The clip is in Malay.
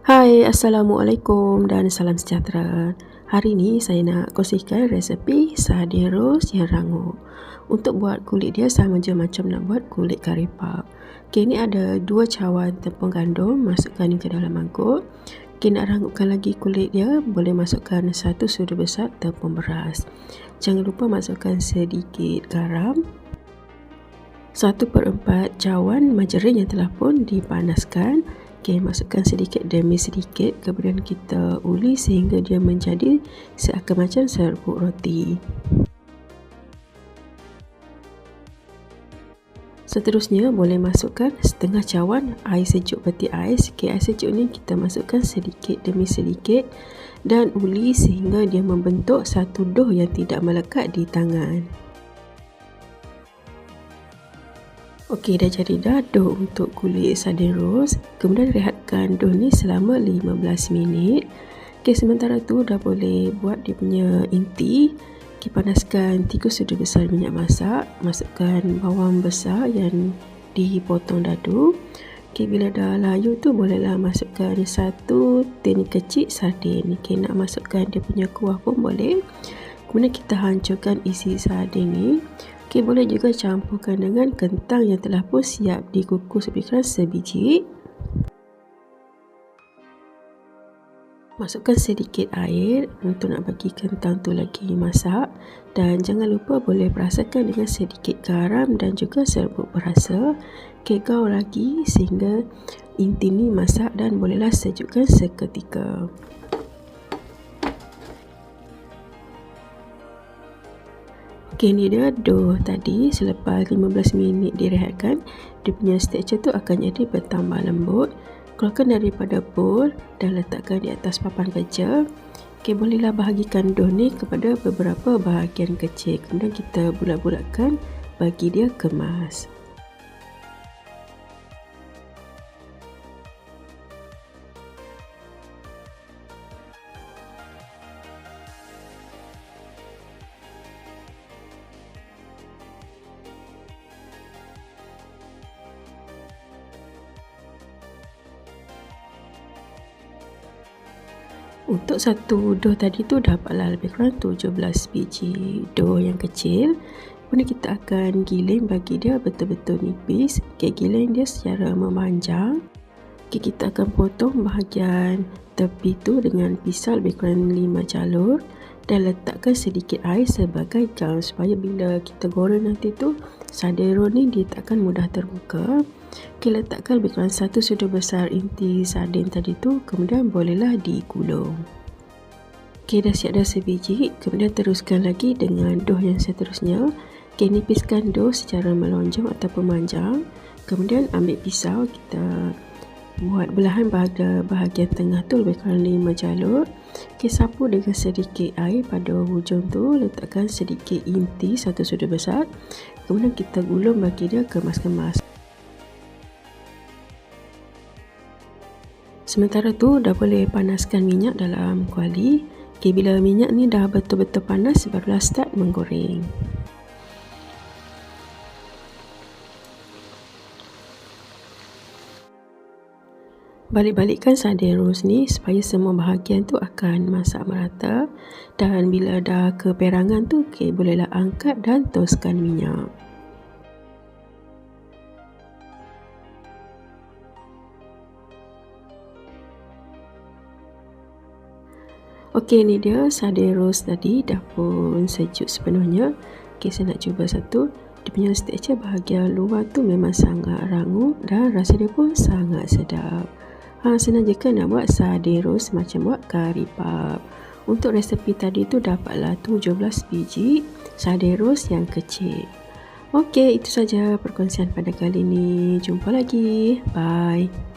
Hai, Assalamualaikum dan salam sejahtera. Hari ini saya nak kongsikan resepi sardin ros yang rangup. Untuk buat kulit dia sama je macam nak buat kulit kari pap. Okay, ni ada 2 cawan tepung gandum, masukkan ke dalam mangkuk. Okay, nak rangupkan lagi kulit dia, boleh masukkan 1 sudu besar tepung beras. Jangan lupa masukkan sedikit garam. 1/4 cawan margarin yang telah pun dipanaskan. Okay, masukkan sedikit demi sedikit, kemudian kita uli sehingga dia menjadi seakan macam serbuk roti. Seterusnya boleh masukkan setengah cawan air sejuk peti ais. Okay, air sejuk ni kita masukkan sedikit demi sedikit dan uli sehingga dia membentuk satu dough yang tidak melekat di tangan. Okey, dah jadi dah dough untuk kulit sardin ros. Kemudian rehatkan dough ni selama 15 minit. Okey, sementara tu dah boleh buat dia punya inti. Okey, panaskan 3 sudu besar minyak masak. Masukkan bawang besar yang dipotong dadu. Okey, bila dah layu tu bolehlah masukkan 1 tin kecil sardin. Okey, nak masukkan dia punya kuah pun boleh. Kemudian kita hancurkan isi sardin ni. Okay, boleh juga campurkan dengan kentang yang telah pun siap dikukus lebih kurang sebiji. Masukkan sedikit air untuk nak bagi kentang tu lagi masak. Dan jangan lupa boleh perasakan dengan sedikit garam dan juga serbuk perasa. Okay, gaul lagi sehingga inti ni masak dan bolehlah sejukkan seketika. Okay, ni dia dough tadi. Selepas 15 minit direhatkan, dia punya tekstur tu akan jadi bertambah lembut. Keluarkan daripada bowl dan letakkan di atas papan kerja. Okay, bolehlah bahagikan dough ni kepada beberapa bahagian kecil. Kemudian kita bulat-bulatkan bagi dia kemas. Untuk satu dough tadi tu dapatlah lebih kurang 17 biji dough yang kecil. Kemudian kita akan giling bagi dia betul-betul nipis. Okay, giling dia secara memanjang. Okay, kita akan potong bahagian tepi tu dengan pisau lebih kurang 5 jalur dan letakkan sedikit air sebagai gam supaya bila kita goreng nanti tu sardin ros ni dia takkan mudah terbuka. Okay, letakkan lebih kurang 1 sudu besar inti sardin tadi tu, kemudian bolehlah digulung. Okay, dah siap dah sebiji. Kemudian teruskan lagi dengan dough yang seterusnya. Okay, nipiskan dough secara melonjong atau memanjang. Kemudian ambil pisau, kita buat belahan pada bahagian tengah tu lebih kurang 5 jalur. Okay, sapu dengan sedikit air pada hujung tu, letakkan sedikit inti 1 sudu besar. Kemudian kita gulung bagi dia kemas-kemas. Sementara tu dah boleh panaskan minyak dalam kuali. Okay, bila minyak ni dah betul-betul panas, barulah start menggoreng. Balik-balikkan sardin ros ni supaya semua bahagian tu akan masak merata. Dan bila dah keperangan tu, okay, bolehlah angkat dan toskan minyak. Okey, ni dia sardin ros tadi dah pun sejuk sepenuhnya. Okey, saya nak cuba satu. Dia punya tekstur bahagian luar tu memang sangat rangup dan rasa dia pun sangat sedap. Senang je kan nak buat sardin ros macam buat kari pap. Untuk resepi tadi tu dapatlah 17 biji sardin ros yang kecil. Okey, itu saja perkongsian pada kali ini. Jumpa lagi. Bye.